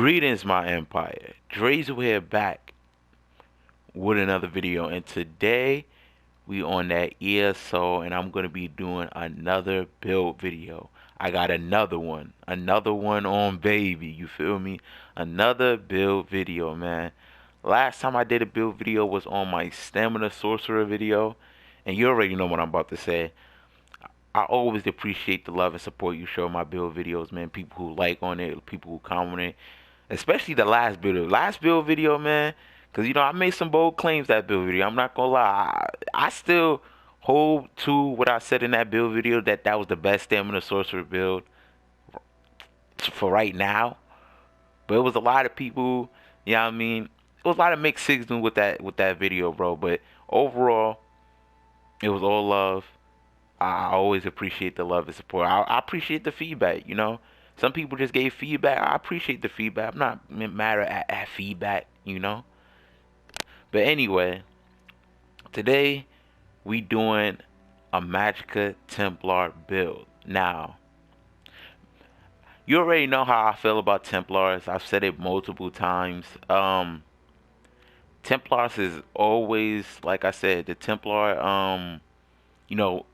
Greetings, my empire. Drazel here back with another video, and today we on that ESO, and I'm gonna be doing another build video. I got another one on baby. You feel me? Another build video, man. Last time I did a build video was on my stamina sorcerer video, and you already know what I'm about to say. I always appreciate the love and support you show my build videos, man. People who like on it, people who comment it, especially the last build video, man. Cause I made some bold claims that build video. I'm not gonna lie, I still hold to what I said in that build video, that was the best stamina sorcerer build for right now. But it was a lot of people, you know what I mean. It was a lot of mixed signals with that video, bro. But overall, it was all love. I always appreciate the love and support. I appreciate the feedback. Some people just gave feedback. I appreciate the feedback. I'm not mad at feedback. But anyway, today we doing a Magicka Templar build. Now, you already know how I feel about Templars. I've said it multiple times. Templars is always, like I said, the Templar,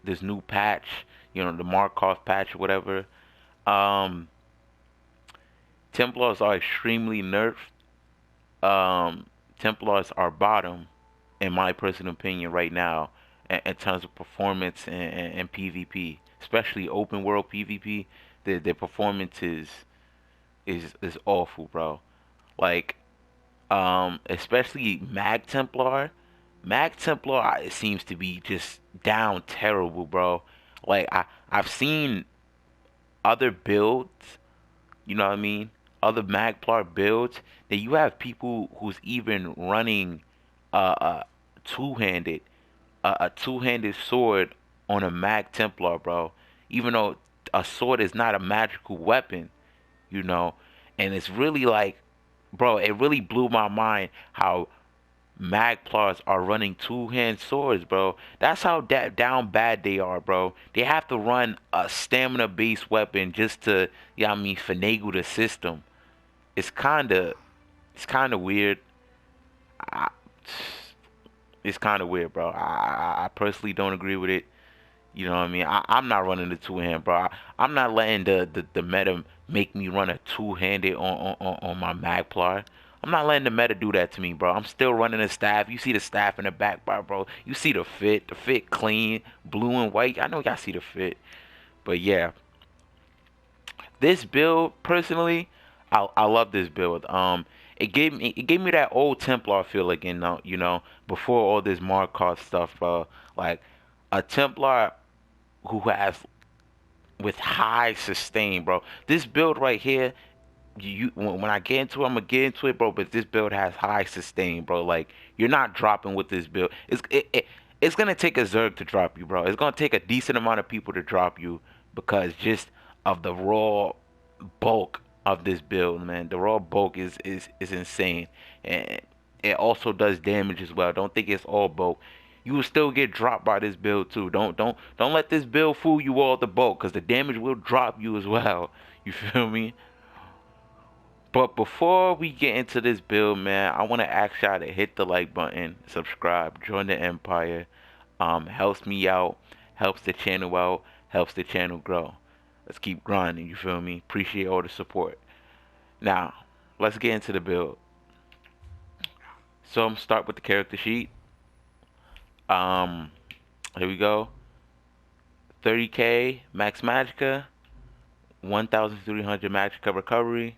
this new patch, the Markov patch or whatever. Templars are extremely nerfed. Templars are bottom, in my personal opinion, right now, in terms of performance and PvP, especially open world PvP. The performance is awful, bro. Like, especially Mag Templar. Mag Templar, it seems to be just down terrible, bro. Like, I've seen other builds, you know what I mean? Other Magplar builds that you have people who's even running a two-handed a two-handed sword on a Mag Templar, bro. Even though a sword is not a magical weapon, you know, and it's really like, bro, it really blew my mind how Magplars are running two-hand swords, bro. That's how down bad they are, bro. They have to run a stamina-based weapon just to, finagle the system. It's kinda weird. I, it's kinda weird, bro. I personally don't agree with it. You know what I mean? I'm not running the two-hand, bro. I'm not letting the meta make me run a two-handed on my Magplar. I'm not letting the meta do that to me, bro. I'm still running a staff. You see the staff in the back bar, bro. You see the fit. The fit clean, blue and white. I know y'all see the fit. But yeah, this build personally, I love this build. It gave me that old Templar feel again, before all this Markov stuff, bro. Like a Templar who has with high sustain, bro. This build right here, when I get into it, I'm gonna get into it, bro. But this build has high sustain, bro. Like, you're not dropping with this build. It's gonna take a Zerg to drop you, bro. It's gonna take a decent amount of people to drop you because just of the raw bulk of this build, man. The raw bulk is insane, and it also does damage as well. Don't think it's all bulk. You will still get dropped by this build too. Don't let this build fool you all the bulk, because the damage will drop you as well. You feel me? But before we get into this build, man, I want to ask y'all to hit the like button, subscribe, join the empire. Helps me out, helps the channel out, helps the channel grow. Let's keep grinding, you feel me? Appreciate all the support. Now, let's get into the build. So I'm gonna start with the character sheet. Here we go. 30k max Magicka, 1,300 Magicka recovery,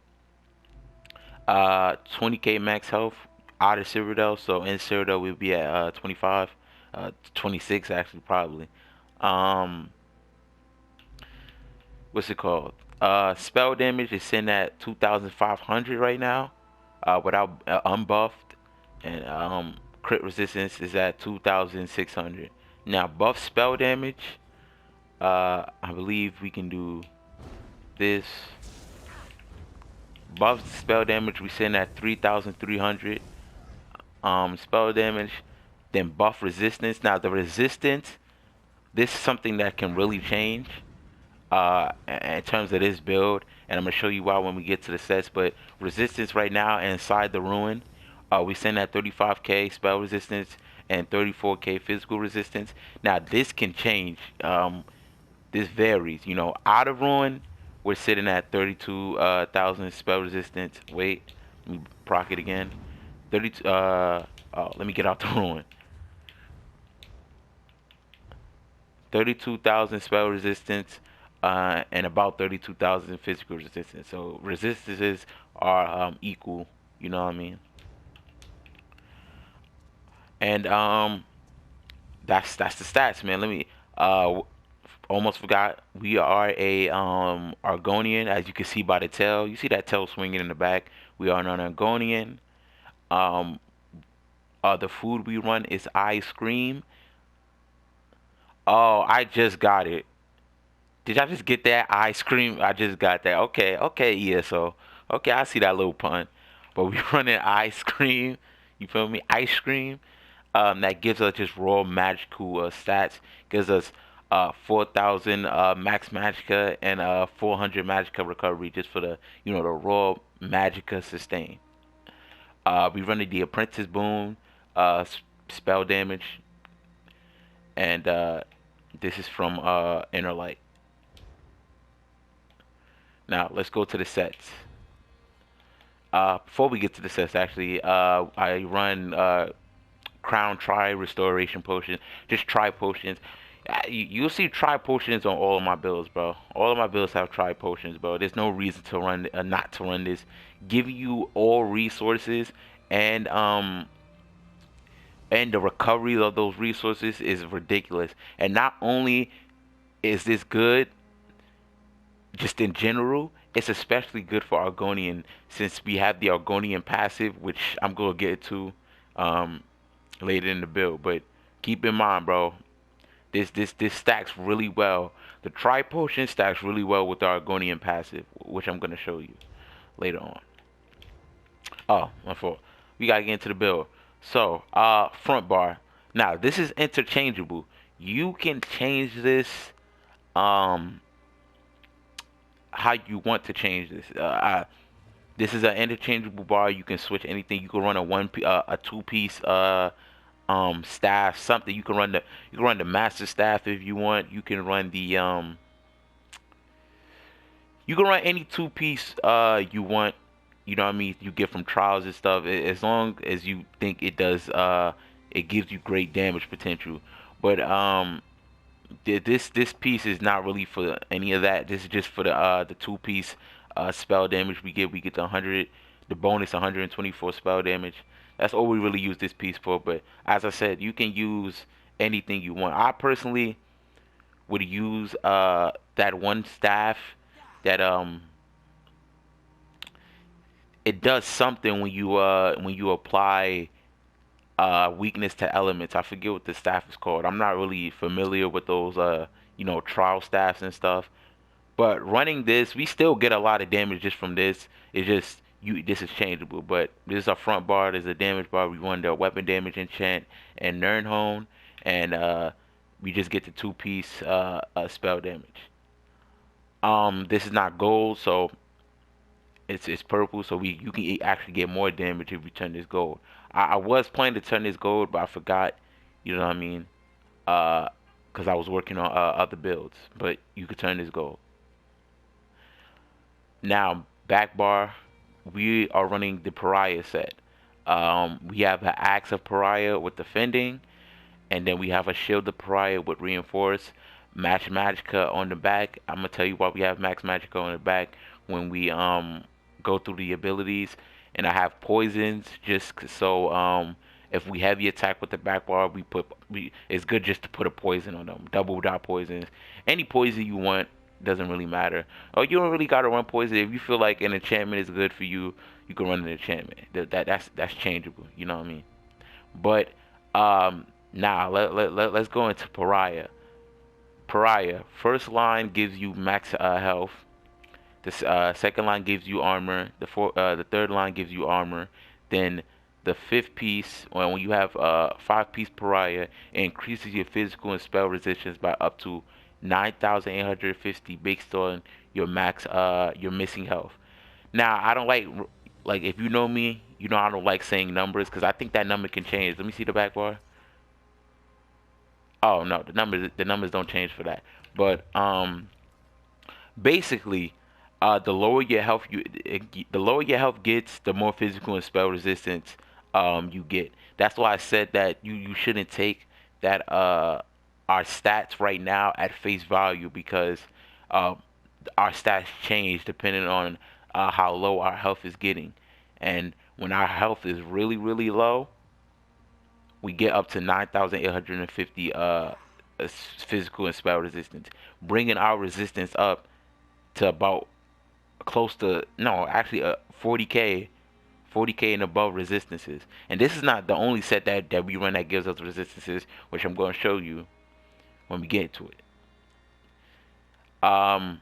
20k max health out of Cyrodiil. So in Cyrodiil we'll be at 25, 26 actually probably. What's it called? Spell damage is sitting at 2,500 right now, without unbuffed, and crit resistance is at 2,600. Now buff spell damage, I believe we can do this. Buff spell damage we sitting at 3,300. Spell damage, then buff resistance. Now the resistance, this is something that can really change. in terms of this build, and I'm gonna show you why when we get to the sets. But resistance right now inside the ruin, we send at 35k spell resistance and 34k physical resistance. Now this can change. This varies. You know, out of ruin, we're sitting at 32,000 spell resistance. Wait, let me proc it again. 32. Oh, let me get out the ruin. 32,000 spell resistance, and about 32,000 physical resistance. So resistances are equal. You know what I mean? And that's the stats, man. Let me almost forgot. We are a Argonian, as you can see by the tail. You see that tail swinging in the back. We are an Argonian. Um, the food we run is ice cream. Oh, I just got it. Did y'all just get that ice cream? I just got that. Okay, okay, ESO. Okay, I see that little pun. But we running ice cream. You feel me? Ice cream. That gives us just raw magical stats. Gives us 4,000 max Magicka and 400 Magicka recovery just for the the raw Magicka sustain. We running the Apprentice Boon, spell damage, and this is from Inner Light. Now let's go to the sets. Before we get to the sets, actually, I run Crown Tri Restoration Potion, just Tri Potions. You'll see Tri Potions on all of my builds, bro. All of my builds have Tri Potions, bro. There's no reason to run, not to run this. Giving you all resources and the recovery of those resources is ridiculous. And not only is this good, just in general, it's especially good for Argonian since we have the Argonian passive, which I'm gonna get to um, later in the build. But keep in mind, bro, this stacks really well. The Tri Potion stacks really well with the Argonian passive, which I'm gonna show you later on. Oh, my fault. We gotta get into the build. So, front bar. Now, this is interchangeable. You can change this um how you want to change this. This is an interchangeable bar. You can switch anything. You can run a two-piece staff, something. You can run the master staff if you want. You can run the you can run any two-piece you want. You know what I mean? You get from trials and stuff. As long as you think it does it gives you great damage potential. But this piece is not really for any of that. This is just for the two-piece spell damage we get. We get the 100, the bonus 124 spell damage. That's all we really use this piece for. But as I said, you can use anything you want. I personally would use that one staff that it does something when you apply weakness to elements. I forget what the staff is called. I'm not really familiar with those trial staffs and stuff. But running this, we still get a lot of damage just from this. It's just this is changeable. But this is our front bar. There's a damage bar. We run the weapon damage enchant and Nernhone, and we just get the two-piece spell damage. This is not gold, so it's purple, so you can actually get more damage if you turn this gold. I was planning to turn this gold, but I forgot. You know what I mean? Because I was working on other builds. But you could turn this gold. Now back bar, we are running the Pariah set. We have an Axe of Pariah with defending, and then we have a Shield of Pariah with reinforce. Max Magicka on the back. I'm gonna tell you why we have Max Magicka on the back when we go through the abilities. And I have poisons just so if we heavy attack with the back bar, it's good just to put a poison on them. Double dot poisons. Any poison you want, doesn't really matter. Oh, you don't really gotta run poison. If you feel like an enchantment is good for you, you can run an enchantment. That's changeable. You know what I mean? But now let's go into Pariah. Pariah, first line gives you max health. The second line gives you armor. The third line gives you armor. Then the fifth piece, well, when you have 5-piece Pariah, it increases your physical and spell resistance by up to 9,850 based on your max your missing health. Now, I don't like if you know me, you know I don't like saying numbers because I think that number can change. Let me see the back bar. Oh no, the numbers don't change for that. But basically, the lower your health the lower your health gets, the more physical and spell resistance you get. That's why I said that you shouldn't take that our stats right now at face value because uh, our stats change depending on how low our health is getting. And when our health is really really low, we get up to 9,850 physical and spell resistance, bringing our resistance up to about close to no, actually 40k, 40k and above resistances. And this is not the only set that we run that gives us resistances, which I'm going to show you when we get to it. Um,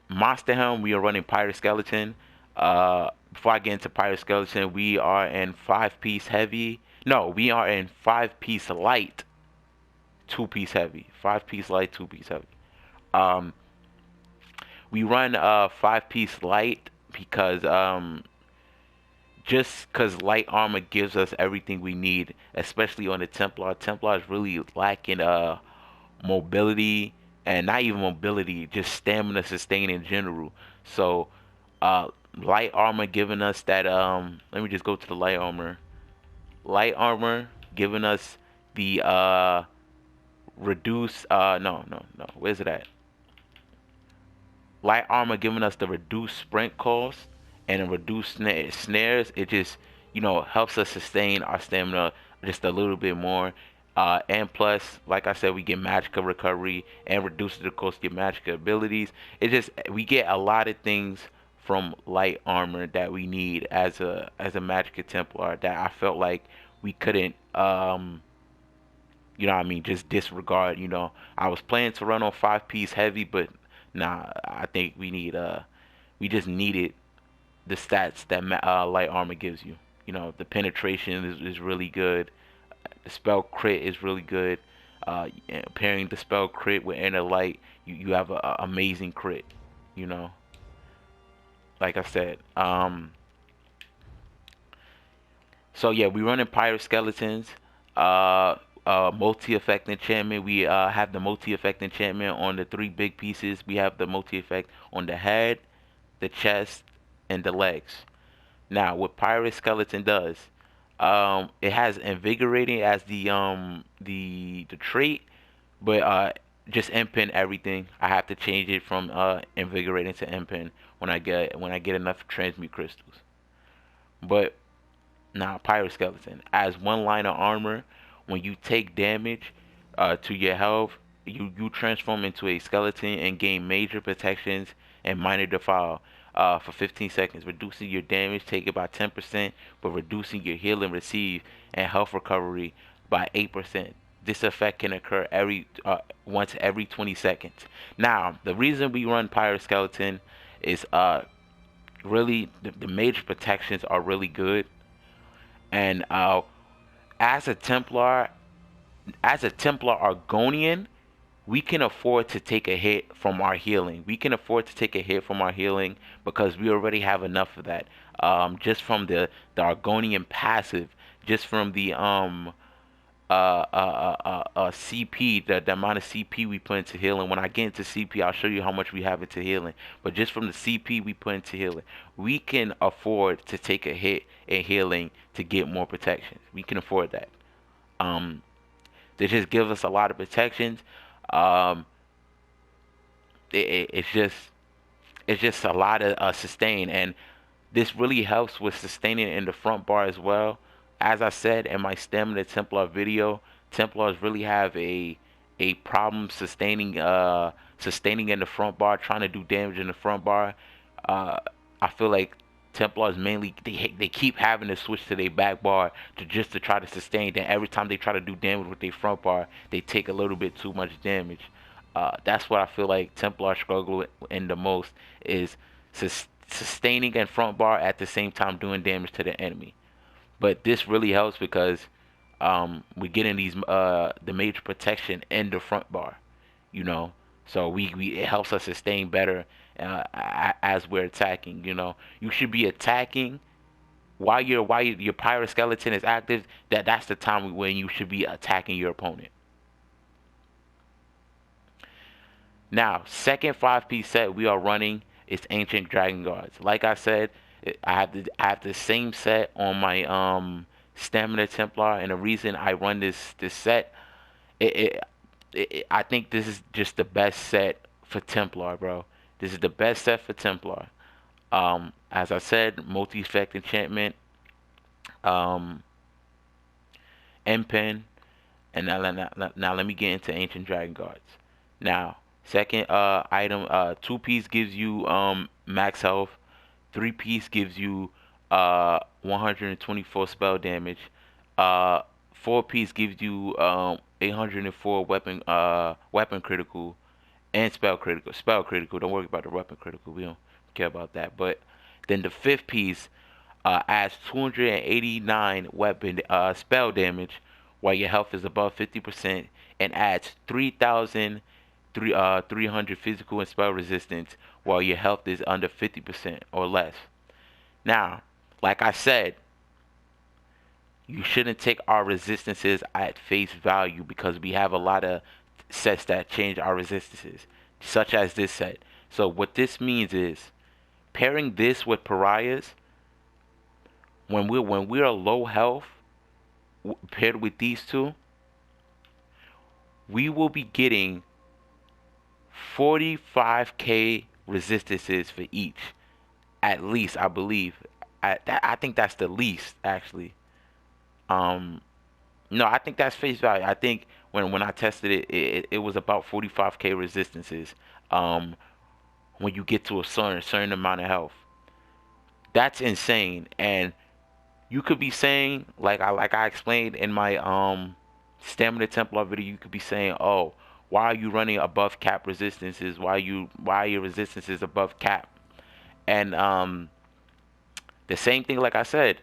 Monster Helm, we are running Pirate Skeleton. Before I get into Pirate Skeleton, we are in 5-piece heavy. No, we are in 5-piece light, 2-piece heavy. 5-piece light, 2-piece heavy. Um, we run 5-piece light because just because light armor gives us everything we need, especially on the Templar. Templar is really lacking mobility, and not even mobility, just stamina sustain in general. So uh light armor giving us that let me just go to the light armor. Light armor giving us the reduce no, where's it at? Light armor giving us the reduced sprint cost and a reduced snares. It just, helps us sustain our stamina just a little bit more. And plus, like I said, we get Magicka recovery and reduces the cost of your Magicka abilities. It just, we get a lot of things from light armor that we need as a Magicka Templar that I felt like we couldn't you know what I mean, just disregard. I was planning to run on 5-piece heavy, but nah, I think we just needed the stats that light armor gives you. The penetration is really good. The spell crit is really good. Pairing the spell crit with inner light, you have a amazing crit. You know, like I said. So yeah, we running Pirate Skeletons. Multi-effect enchantment. We have the multi-effect enchantment on the 3 big pieces. We have the multi-effect on the head, the chest, and the legs. Now, what Pirate Skeleton does, it has invigorating as the trait, but just impin everything. I have to change it from invigorating to impin when I get enough transmute crystals. But now, Pirate Skeleton as one line of armor. When you take damage to your health, you transform into a skeleton and gain major protections and minor defile for 15 seconds, reducing your damage taken by 10%, but reducing your healing received and health recovery by 8%. This effect can occur once every 20 seconds. Now, the reason we run Pirate Skeleton is really the major protections are really good, and as a Templar, as a Templar Argonian, we can afford to take a hit from our healing. We can afford to take a hit from our healing because we already have enough of that. Just from the Argonian passive, just from the CP, the amount of CP we put into healing. When I get into CP, I'll show you how much we have into healing. But just from the CP we put into healing, we can afford to take a hit in healing to get more protections. We can afford that. Um, they just give us a lot of protections. Um, it's just a lot of sustain, and this really helps with sustaining in the front bar as well. As I said in my Stamina Templar video, Templars really have a problem sustaining in the front bar, trying to do damage in the front bar. Uh, I feel like Templars mainly they keep having to switch to their back bar to try to sustain. Then every time they try to do damage with their front bar, they take a little bit too much damage. That's what I feel like Templars struggle in the most is sustaining in front bar at the same time doing damage to the enemy. But this really helps because we're getting these the major protection in the front bar. You know, So it helps us sustain better as we're attacking. You know, you should be attacking while your pirate skeleton is active. That's the time when you should be attacking your opponent. Now, second 5-piece set we are running is Ancient Dragon Guards. Like I said, I have the same set on my Stamina Templar, and the reason I run this set, it, it, I think this is just the best set for Templar, bro. This is the best set for Templar. As I said, multi-effect enchantment, um, M-Pen, and now let me get into Ancient Dragon Guards. Now, second item, 2-piece gives you max health. 3-piece gives you 124 spell damage. Uh, 4-piece gives you 804 weapon critical and spell critical. Spell critical. Don't worry about the weapon critical. We don't care about that. But then the 5th piece adds 289 weapon spell damage while your health is above 50% and adds 300 physical and spell resistance while your health is under 50% or less. Now, like I said, you shouldn't take our resistances at face value because we have a lot of sets that change our resistances, such as this set. So what this means is pairing this with pariahs when we're low health paired with these two, we will be getting 45k resistances for each, at least I believe. I think that's the least actually. Um, no, I think that's face value. I think when I tested it was about 45k resistances. Um, when you get to a certain amount of health, that's insane. And you could be saying like I explained in my Stamina Templar video, you could be saying, oh, why are you running above cap resistances? Why are your resistances above cap? And the same thing like I said,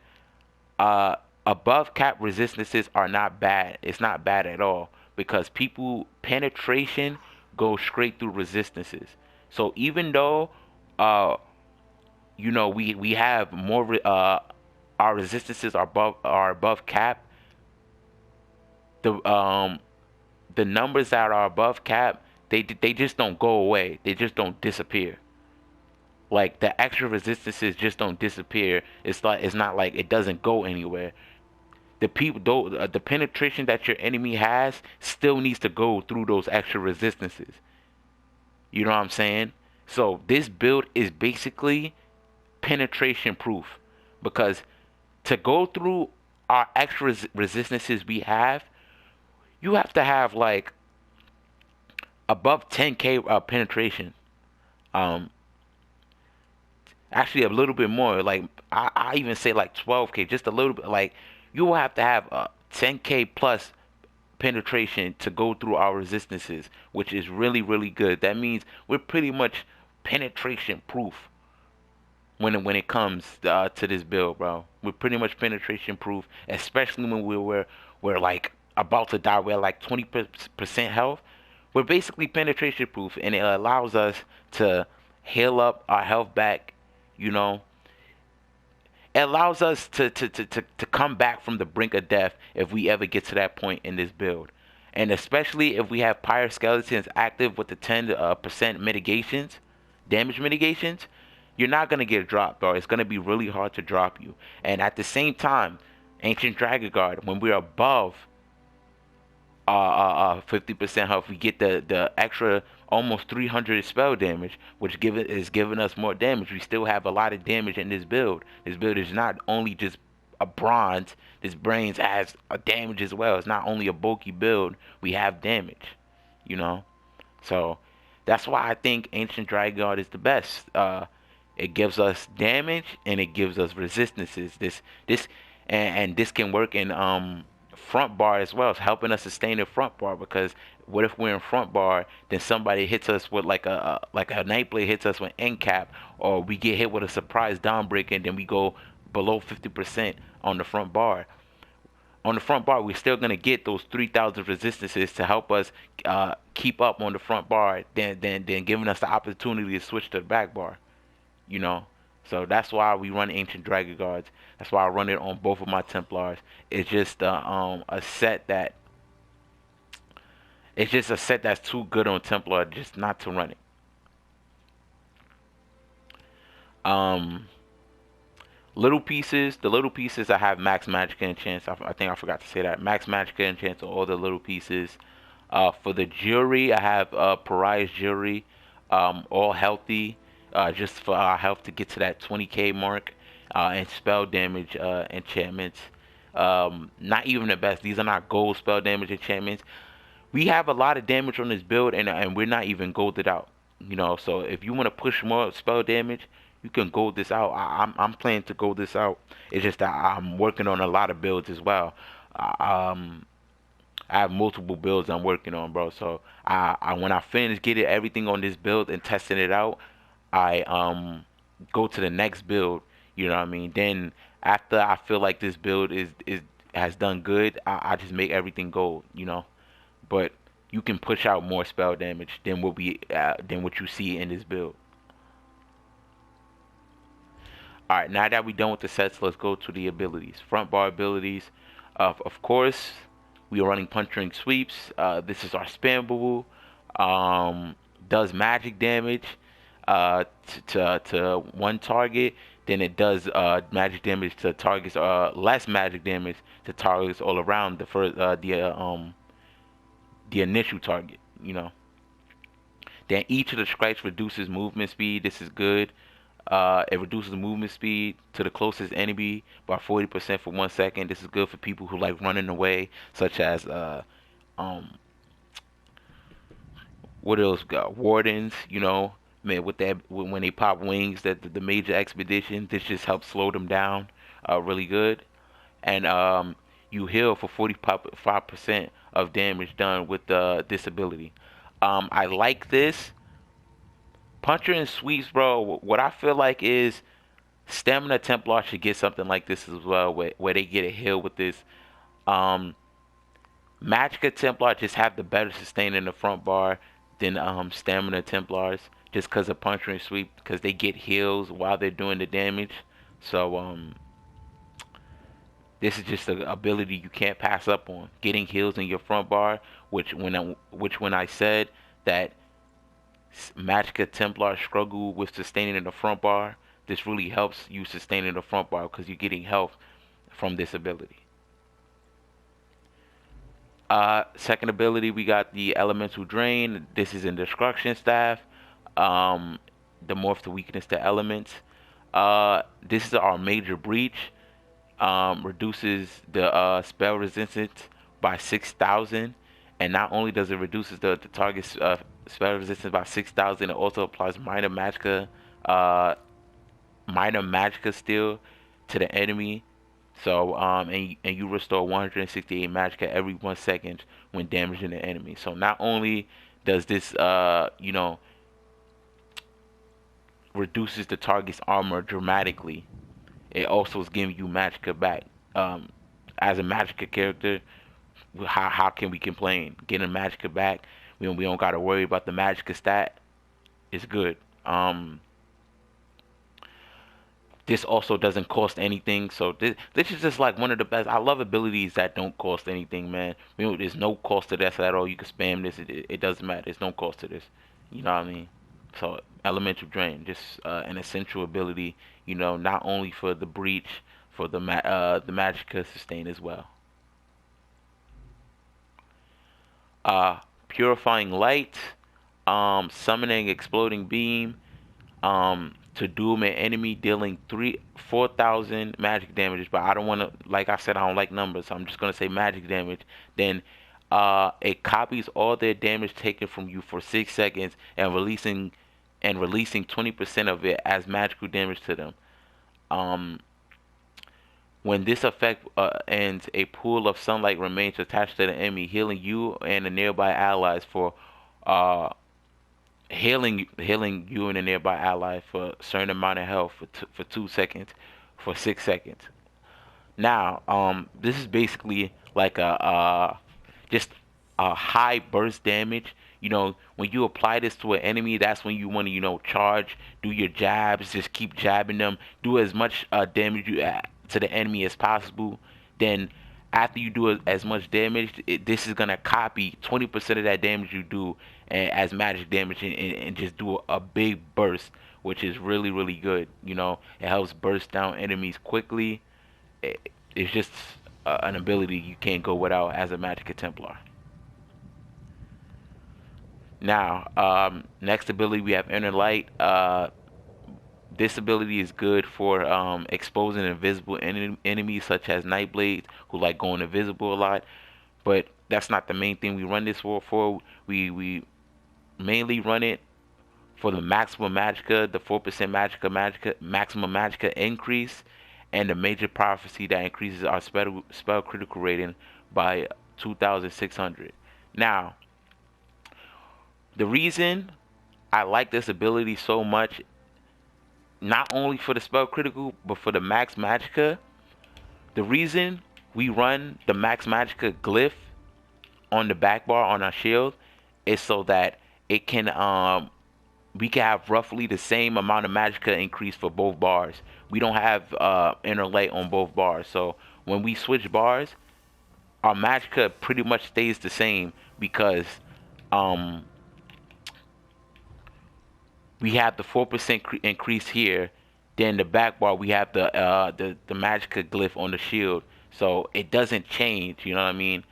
uh above cap resistances are not bad. It's not bad at all because people penetration goes straight through resistances. So even though uh we have more our resistances are above cap, the the numbers that are above cap, they just don't go away. They just don't disappear. Like the extra resistances just don't disappear. It's not like it doesn't go anywhere. The people though the penetration that your enemy has still needs to go through those extra resistances. You know what I'm saying? So this build is basically penetration proof because to go through our extra resistances we have, you have to have like above 10k penetration. Um, Actually a little bit more. Like I even say like 12k, just a little bit. Like you will have to have 10k plus penetration to go through our resistances, which is really good. That means we're pretty much penetration proof when it comes to this build, bro. We're pretty much penetration proof, especially when we're like about to die. We're like 20% health. We're basically penetration proof, and it allows us to heal up our health back. You know, it allows us to come back from the brink of death if we ever get to that point in this build. And especially if we have Pyre Skeletons active with the 10% mitigations, damage mitigations, you're not going to get dropped, bro. It's going to be really hard to drop you. And at the same time, Ancient Dragon Guard, when we're above 50% health, we get the extra almost 300 spell damage, which is giving us more damage. We still have a lot of damage in this build. This build is not only just a bronze. This brains has a damage as well. It's not only a bulky build. We have damage, you know. So that's why I think Ancient Dragon Guard is the best. It gives us damage and it gives us resistances. And this can work in front bar as well. It's helping us sustain the front bar because what if we're in front bar, then somebody hits us with like a Nightblade hits us with end cap, or we get hit with a surprise down break and then we go below 50% on the front bar. on the front bar, we're still gonna get those 3,000 resistances to help us keep up on the front bar, then giving us the opportunity to switch to the back bar. You know, so that's why we run Ancient Dragon Guards. That's why I run it on both of my Templars. It's just a set that it's just a set that's too good on Templar just not to run it. Um, Little pieces, the little pieces I have max Magicka enchants. I think I forgot to say that. Max Magicka enchants on all the little pieces. For the jury, I have Pariah's Jury, all healthy, just for our health to get to that 20k mark. And spell damage enchantments. Not even the best. These are not gold spell damage enchantments. We have a lot of damage on this build, and we're not even golded out. You know, so if you want to push more spell damage, you can gold this out. I'm planning to gold this out. It's just that I'm working on a lot of builds as well. Um, I have multiple builds I'm working on, bro. So I when I finish getting everything on this build and testing it out, I go to the next build. You know what I mean? Then after I feel like this build is has done good, I just make everything gold. You know, but you can push out more spell damage than what you see in this build. All right, now that we're done with the sets, let's go to the abilities. Front bar abilities. Of course, we are running puncturing sweeps. This is our spam boo. Does magic damage to one target. Then it does magic damage to targets. Less magic damage to targets all around the initial target. You know. Then each of the strikes reduces movement speed. This is good. It reduces movement speed to the closest enemy by 40% for 1 second. This is good for people who like running away, such as um, what else? Got wardens. You know, man, with that when they pop wings, that the major expedition. This just helps slow them down, really good. And you heal for 45% of damage done with the disability. I like this. Puncher and sweeps, bro. What I feel like is Stamina Templar should get something like this as well, where they get a heal with this. Um, Magicka Templar just have the better sustain in the front bar than Stamina Templars, just because of puncher and sweep, because they get heals while they're doing the damage. So this is just an ability you can't pass up on. Getting heals in your front bar, which when I said that Magicka Templar struggle with sustaining in the front bar, this really helps you sustain in the front bar because you're getting health from this ability. Second ability, we got the Elemental Drain. This is in Destruction Staff. The morph to weakness to elements. This is our Major Breach. Reduces the spell resistance by 6,000. And not only does it reduces the target's spell resistance by 6,000, it also applies minor magicka still to the enemy. So and you restore 168 magicka every 1 second when damaging the enemy. So not only does this reduces the target's armor dramatically, it also is giving you magicka back. As a magicka character, how can we complain? Getting magicka back, we don't gotta worry about the magicka stat. It's good. This also doesn't cost anything, so this is just like one of the best. I love abilities that don't cost anything, man. There's no cost to this at all. You can spam this. It doesn't matter. There's no cost to this. You know what I mean? So Elemental Drain, just an essential ability. You know, not only for the breach, for the magicka sustain as well. Purifying Light, summoning Exploding Beam, to doom an enemy, dealing 4,000 magic damage. But I don't want to, like I said, I don't like numbers, so I'm just gonna say magic damage. Then it copies all their damage taken from you for 6 seconds and releasing 20% of it as magical damage to them. Um, when this effect ends, a pool of sunlight remains attached to the enemy, healing you and the nearby allies for uh, healing you and a nearby ally for a certain amount of health for 2 seconds, for 6 seconds. Now, this is basically like just a high burst damage. When you apply this to an enemy, that's when you want to, charge, do your jabs, just keep jabbing them, do as much damage to the enemy as possible. Then, after you do as much damage, this is gonna copy 20% of that damage you do as magic damage, and just do a big burst, which is really, really good. It helps burst down enemies quickly. It's just an ability you can't go without as a Magicka Templar. Now, next ability we have Inner Light. This ability is good for exposing invisible enemies such as Nightblades, who like going invisible a lot. But that's not the main thing we run this for. We mainly run it for the maximum Magicka, the 4% Magicka, maximum Magicka increase, and the major prophecy that increases our spell critical rating by 2,600. Now, the reason I like this ability so much, not only for the spell critical, but for the max Magicka, the reason we run the max Magicka glyph on the back bar on our shield is so that it can we can have roughly the same amount of Magicka increase for both bars. We don't have Inner Light on both bars, so when we switch bars, our Magicka pretty much stays the same because um we have the 4% increase here. Then the back bar we have the Magicka glyph on the shield, so it doesn't change. You know what I mean?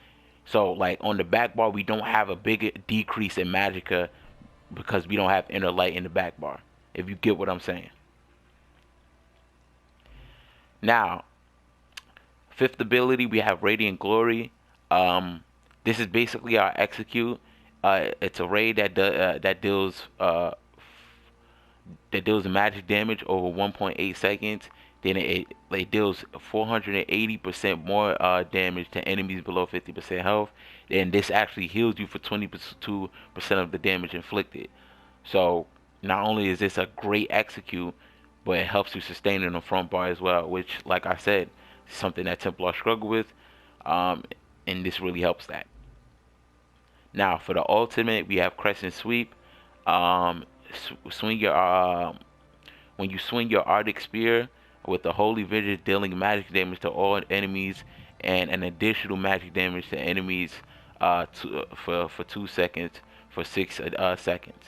So like on the back bar we don't have a big decrease in Magicka because we don't have Inner Light in the back bar. If you get what I'm saying. Now, fifth ability we have Radiant Glory. This is basically our execute. It's a raid that deals magic damage over 1.8 seconds. Then it deals 480% more damage to enemies below 50% health. And this actually heals you for 22% of the damage inflicted. So not only is this a great execute, but it helps you sustain in the front bar as well, which, like I said, is something that Templar struggle with, and this really helps that. Now for the ultimate, we have Crescent Sweep. Um, swing your When you swing your Arctic Spear with the Holy Vigil, dealing magic damage to all enemies and an additional magic damage to enemies for 2 seconds for 6 seconds.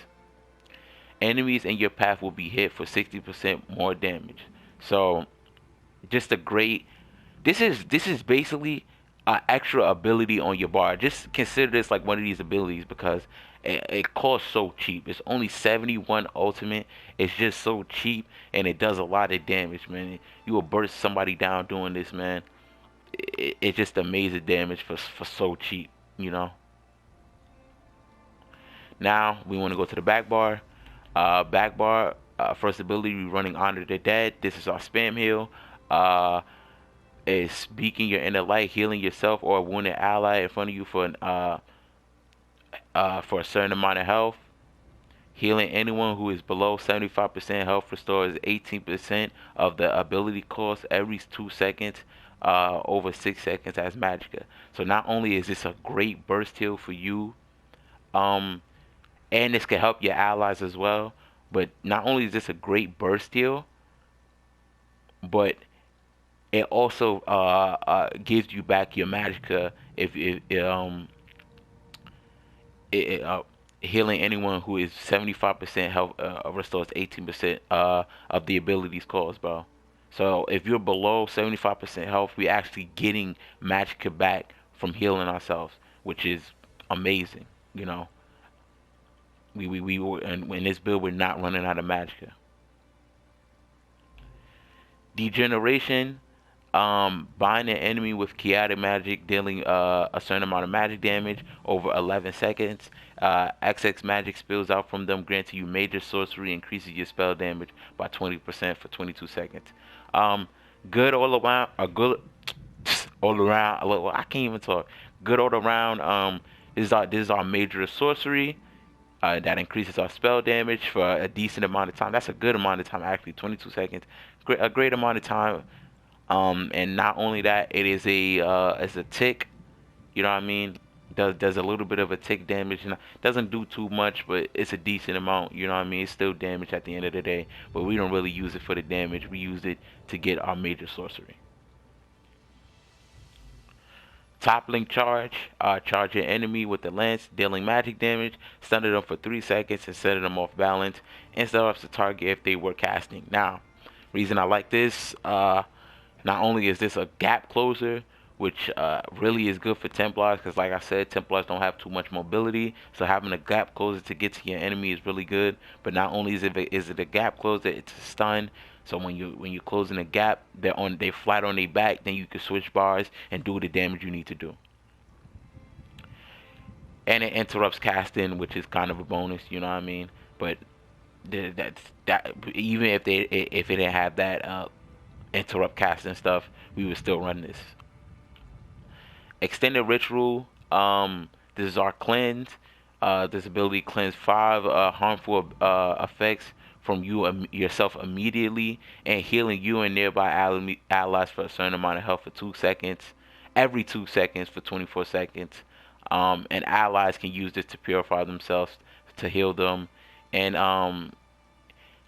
Enemies in your path will be hit for 60% more damage. So, just a great. This is basically an extra ability on your bar. Just consider this like one of these abilities because it costs so cheap. It's only 71 ultimate. It's just so cheap and it does a lot of damage, man. You will burst somebody down doing this, man. It's just amazing damage for so cheap, you know. Now we want to go to the back bar. Back bar, first ability, we running Honor the Dead. This is our spam heal. Is speaking your Inner Light, healing yourself or a wounded ally in front of you for a certain amount of health. Healing anyone who is below 75% health restores 18% of the ability cost every 2 seconds, over 6 seconds as Magicka. So not only is this a great burst heal for you, um, and this can help your allies as well. But not only is this a great burst heal, but it also gives you back your Magicka if it healing anyone who is 75% health restores 18% of the abilities cost, bro. So if you're below 75% health, we're actually getting Magicka back from healing ourselves, which is amazing, you know. We were in this build we're not running out of Magicka. Degeneration, bind an enemy with chaotic magic, dealing a certain amount of magic damage over 11 seconds. XX magic spills out from them, granting you major sorcery, increases your spell damage by 20% for 22 seconds. Good all around, a good all around. I can't even talk. Good all around. This is our major sorcery. That increases our spell damage for a decent amount of time. That's a good amount of time, actually. 22 seconds, a great amount of time. And not only that, it is a tick. You know what I mean? Does a little bit of a tick damage, and doesn't do too much, but it's a decent amount. You know what I mean? It's still damage at the end of the day, but we don't really use it for the damage. We use it to get our major sorcery. Toppling charge, charge your enemy with the lance, dealing magic damage, stunning them for 3 seconds and setting them off balance, and interrupts the target if they were casting. Now, reason I like this, not only is this a gap closer, which really is good for Templars, because like I said, Templars don't have too much mobility, so having a gap closer to get to your enemy is really good. But not only is it a gap closer, it's a stun. So when you're closing a gap, they flat on their back, then you can switch bars and do the damage you need to do. And it interrupts casting, which is kind of a bonus, you know what I mean? But that even if it didn't have that interrupt casting stuff, we would still run this. Extended ritual. This is our cleanse. This ability cleanse 5 harmful effects from yourself immediately, and healing you and nearby allies for a certain amount of health for 2 seconds, every 2 seconds for 24 seconds. And allies can use this to purify themselves, to heal them, and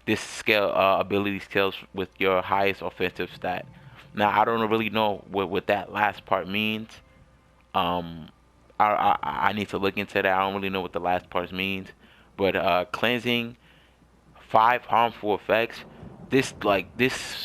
this ability scales with your highest offensive stat. Now I don't really know what that last part means. Um, I need to look into that. I don't really know what the last part means, but cleansing 5 harmful effects. This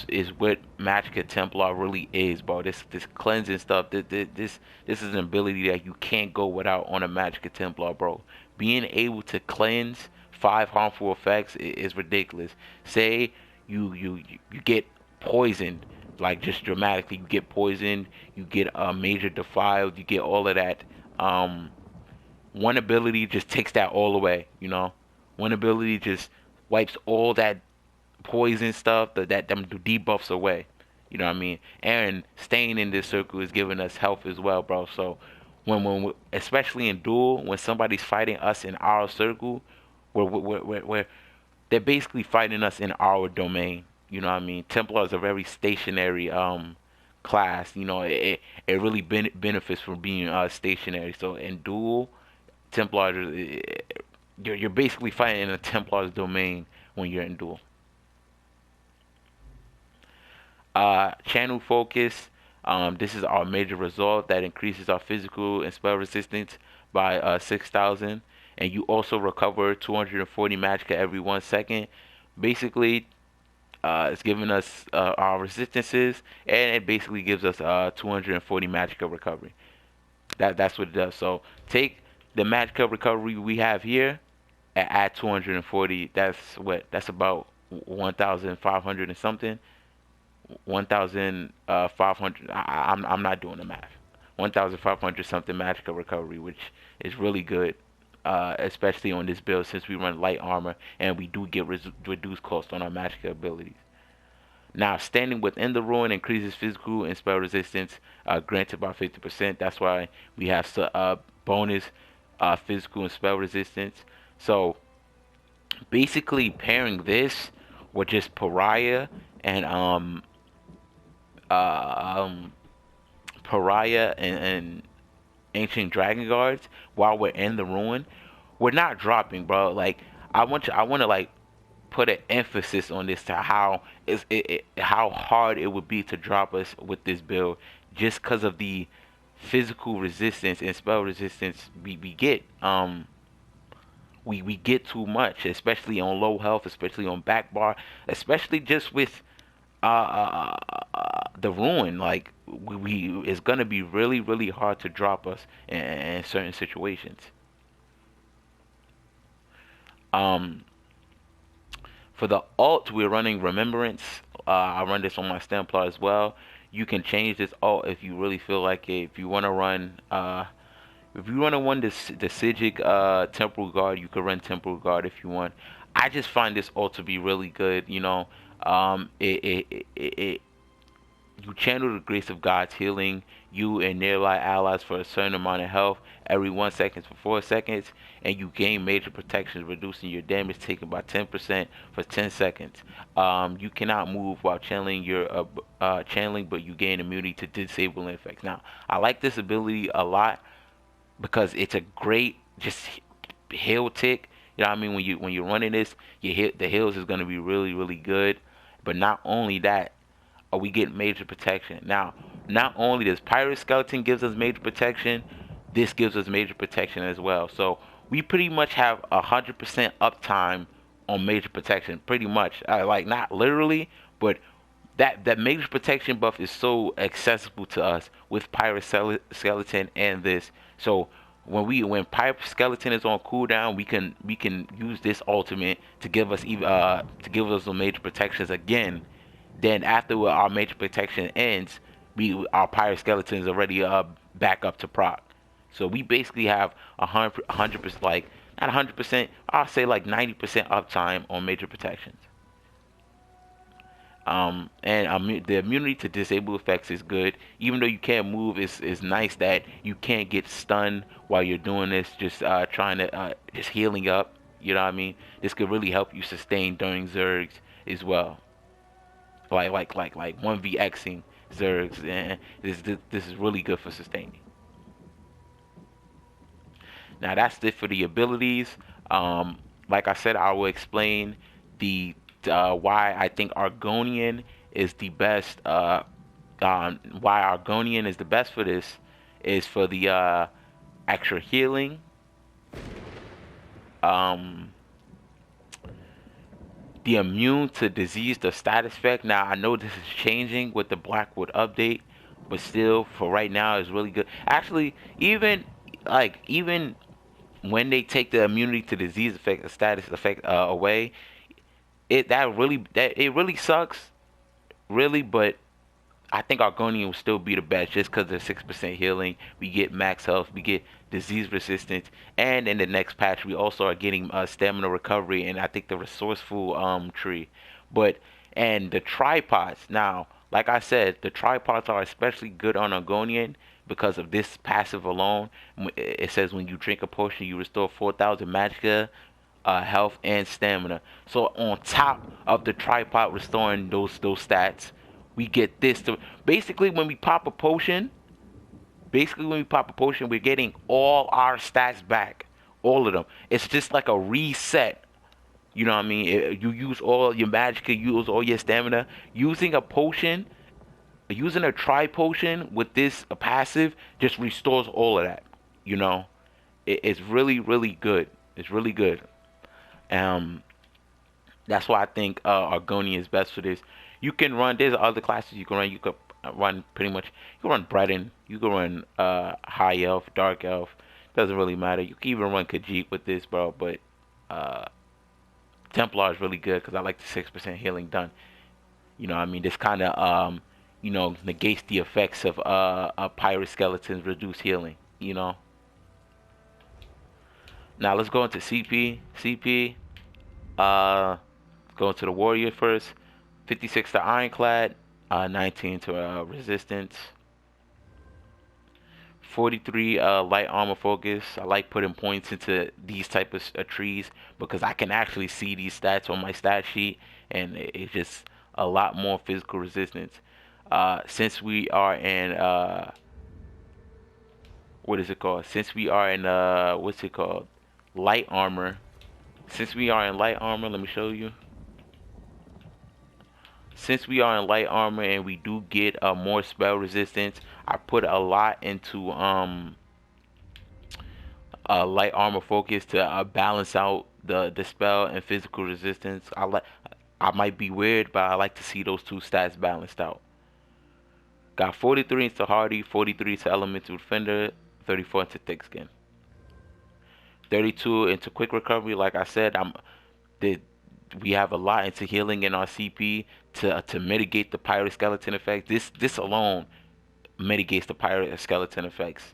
is what Magicka Templar really is, bro. This cleansing stuff. This is an ability that you can't go without on a Magicka Templar, bro. Being able to cleanse 5 harmful effects is ridiculous. Say you get poisoned, like just dramatically, you get poisoned, you get major defiled, you get all of that. Um, One ability just takes that all away, you know. One ability just wipes all that poison stuff, them debuffs away. You know what I mean? And staying in this circle is giving us health as well, bro. So especially in duel, when somebody's fighting us in our circle, where they're basically fighting us in our domain. You know what I mean? Templar is a very stationary class. You know, it really benefits from being stationary. So in duel, Templar, you're basically fighting in a Templar's domain when you're in duel. Channel focus. This is our major result that increases our physical and spell resistance by 6,000, and you also recover 240 magicka every 1 second. Basically, it's giving us our resistances, and it basically gives us 240 magicka recovery. That's what it does. So take the magicka recovery we have here and add 240. That's about 1,500 and something. 1,500. I'm not doing the math. 1,500 something magicka recovery, which is really good, especially on this build since we run light armor and we do get reduced cost on our magicka abilities. Now, standing within the ruin increases physical and spell resistance, granted by 50%. That's why we have bonus physical and spell resistance. So basically, pairing this with just pariah and uh, um, pariah and ancient dragon guards while we're in the ruin, we're not dropping, bro. Like I want to like put an emphasis on this to how hard it would be to drop us with this build, just because of the physical resistance and spell resistance we get. We get too much, especially on low health, especially on back bar, especially just with the ruin. Like we it's gonna be really hard to drop us in certain situations. Um, for the alt, we're running Remembrance. I run this on my Templar as well. You can change this alt if you really feel like it. If you want to run, if you want to run the Sigic Temporal Guard, you could run Temporal Guard if you want. I just find this alt to be really good. You know, it You channel the grace of God's healing you and nearby allies for a certain amount of health every 1 second for 4 seconds, and you gain major protections, reducing your damage taken by 10% for 10 seconds. You cannot move while channeling channeling, but you gain immunity to disabling effects. Now, I like this ability a lot because it's a great just heal tick. You know what I mean? When you're running this, the heals is gonna be really really good. But not only that, we get major protection. Now, not only does Pirate Skeleton gives us major protection, this gives us major protection as well. So we pretty much have 100% uptime on major protection. Pretty much, like not literally, but that major protection buff is so accessible to us with Pirate Skeleton and this. So when Pirate Skeleton is on cooldown, we can use this ultimate to give us the major protections again. Then after our major protection ends, our Pirate Skeleton is already back up to proc. So we basically have 100%, like not 100%, I'll say like 90% uptime on major protections. And the immunity to disable effects is good. Even though you can't move, it's nice that you can't get stunned while you're doing this. Just trying to just healing up. You know what I mean? This could really help you sustain during Zergs as well. Like 1v-Xing Zergs, and this is really good for sustaining. Now that's it for the abilities. Like I said, I will explain the why I think Argonian is the best. Why Argonian is the best for this is for the extra healing. Um, the immune to disease, the status effect. Now I know this is changing with the Blackwood update, but still, for right now, it's really good. Actually, even when they take the immunity to disease effect, the status effect away, it really sucks, really. But I think Argonian will still be the best just because of 6% healing. We get max health, we get disease resistance, and in the next patch we also are getting stamina recovery, and I think the resourceful tree. But and the tripods. Now, like I said, the tripods are especially good on Argonian because of this passive alone. It says when you drink a potion, you restore 4,000 Magicka health and stamina. So on top of the tripod restoring those stats, we get this to basically when we pop a potion. Basically, when we pop a potion, we're getting all our stats back, all of them. It's just like a reset. You know what I mean? You use all your magic, you use all your stamina. Using a potion, using a tri potion with this passive just restores all of that. You know, it's really really good. It's really good. Um, that's why I think Argonian is best for this. You can run. There's other classes you can run. You could run pretty much. You can run Breton. You can run High Elf, Dark Elf. Doesn't really matter. You can even run Khajiit with this, bro. But uh, Templar is really good because I like the 6% healing done. You know, what I mean, this kind of negates the effects of Pirate Skeletons reduce healing. You know. Now let's go into CP. CP. Go into the Warrior first. 56 to Ironclad, 19 to Resistance, 43 Light Armor Focus. I like putting points into these type of trees because I can actually see these stats on my stat sheet, and it's just a lot more physical resistance. Since we are in what is it called? Since we are in what's it called? Light armor. Since we are in light armor, let me show you. Since we are in light armor and we do get more spell resistance, I put a lot into light armor focus to balance out the spell and physical resistance. I might be weird, but I like to see those two stats balanced out. Got 43 into hardy, 43 to elemental defender, 34 into thick skin, 32 into quick recovery. Like I said, we have a lot into healing in our CP to mitigate the pirate skeleton effect. This alone mitigates the pirate skeleton effects.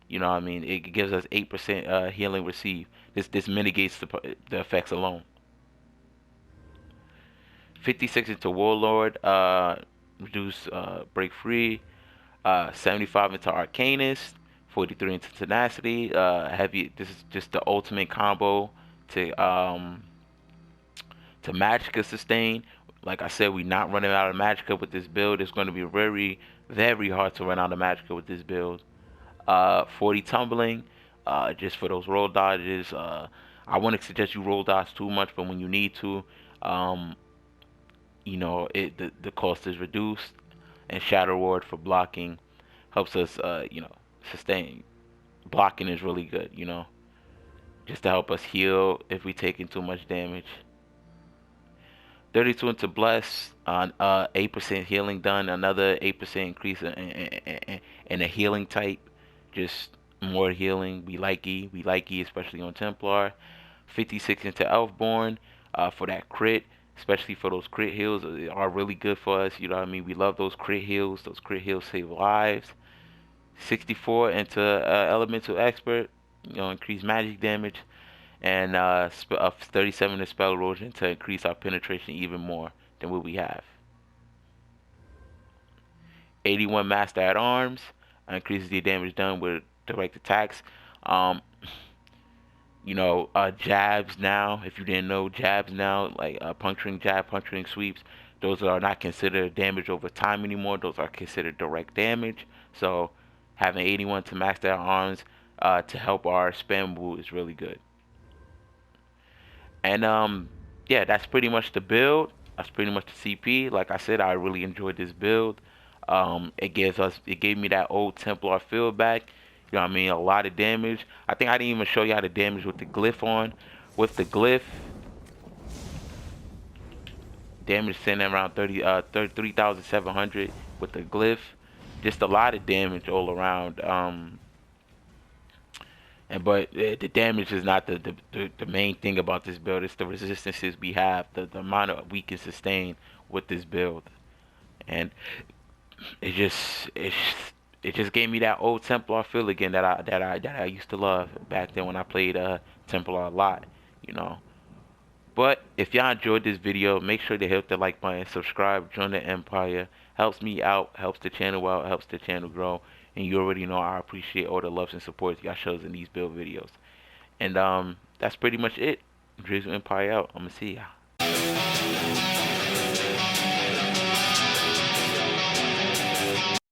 You know what I mean? It gives us 8% healing received. This mitigates the effects alone. 56 into warlord. reduce break free. 75 into Arcanist, 43 into Tenacity. Heavy. This is just the ultimate combo to Magicka sustain. Like I said, we're not running out of Magicka with this build. It's going to be very, very hard to run out of Magicka with this build. 40 tumbling, just for those roll dodges. I wouldn't suggest you roll dodge too much, but when you need to, um, the cost is reduced. And Shadow Ward for blocking helps us, sustain. Blocking is really good, just to help us heal if we taking too much damage. 32 into Bless, 8% healing done, another 8% increase in a healing type, just more healing. We like E, especially on Templar. 56 into Elfborn, for that crit, especially for those crit heals, are really good for us. You know what I mean? We love those crit heals. Those crit heals save lives. 64 into Elemental Expert, increase magic damage, and 37 to Spell Erosion to increase our penetration even more than what we have. 81 Master at Arms, increases the damage done with direct attacks. Um, jabs now. If you didn't know, jabs now, like puncturing jab, puncturing sweeps, those are not considered damage over time anymore. Those are considered direct damage. So having 81 to Master at Arms to help our spam pool is really good. And yeah, that's pretty much the build. That's pretty much the CP. Like I said, I really enjoyed this build. It gave me that old Templar feel back. You know what I mean? A lot of damage. I think I didn't even show you how to damage with the glyph on. With the glyph, damage sitting around 33,700 with the glyph. Just a lot of damage all around. But the damage is not the main thing about this build. It's the resistances we have, the amount of we can sustain with this build, and it just it it just gave me that old Templar feel again that I used to love back then when I played Templar a lot, you know. But if y'all enjoyed this video, make sure to hit the like button, subscribe, join the Empire. Helps me out, helps the channel out, helps the channel grow. And you already know I appreciate all the loves and support y'all shows in these build videos. And that's pretty much it. Drizzle Empire out. I'm gonna see y'all.